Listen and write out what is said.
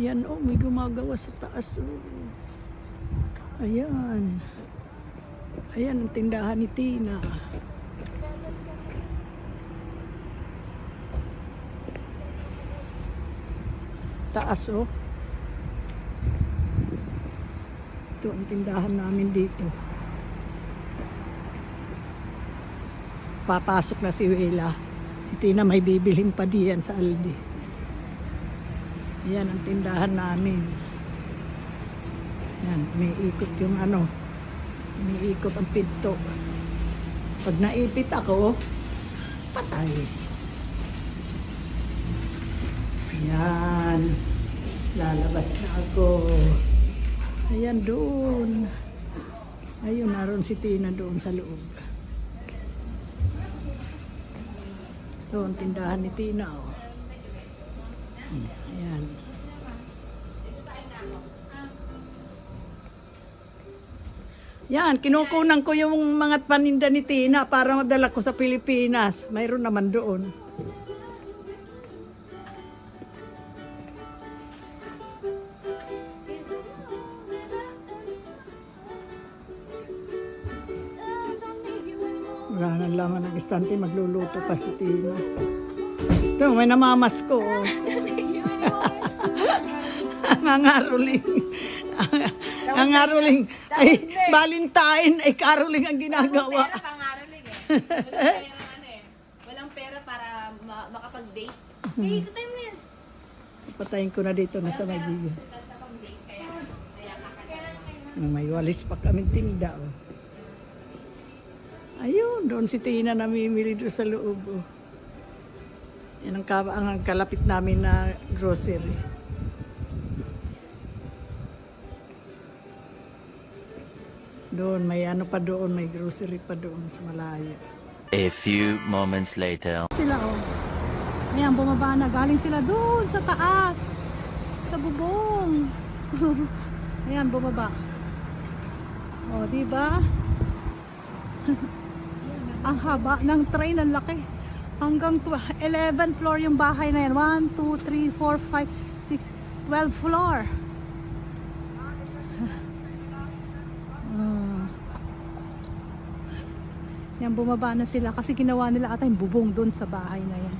Ayan, oh, may gumagawa sa taas, oh. Ayan. Ayan ang tindahan ni Tina. Taas, oh. Ito ang tindahan namin dito. Papasok na si Wela. Si Tina may bibilhin pa diyan sa Aldi. Ayan ang tindahan namin. Ayan, umiikot yung ano. Umiikot ang pinto. Pag naipit ako, patay. Ayan. Lalabas na ako. Ayan doon. Ayun, naroon si Tina doon sa loob. Doon, tindahan ni Tina, oh. Ayan. Yan, kinukunan ko yung mga paninda ni Tina para madala ko sa Pilipinas. Mayroon naman doon. Wala nang laman ng istante, magluluto pa si Tina. Ito, may namamas ko. Oh. Nangaruling. Nangaruling. Ay, Valentine. Ay, caroling ang ginagawa. Walang pera pangaroling eh. Walang pera para makapag-date. Hey, patay mo yan. Patayin ko na dito na sa Magigas. May walis pa kami tinda. Oh. Ayun, doon si Tina namimili doon sa loob. Oh. Yan ang kalapit namin na grocery. Doon, may ano pa doon, may grocery pa doon sa malayo. A few moments later. Sila, oh. Ayan, bumaba na. Galing sila doon sa taas. Sa bubong. Ayan, bumaba. O, diba? Ang haba ng train, ang laki. Hanggang 11 floor yung bahay na yan. 1, 2, 3, 4, 5, 6, 12 floor. Yan, bumaba na sila kasi ginawa nila ata yung bubong doon sa bahay na yan.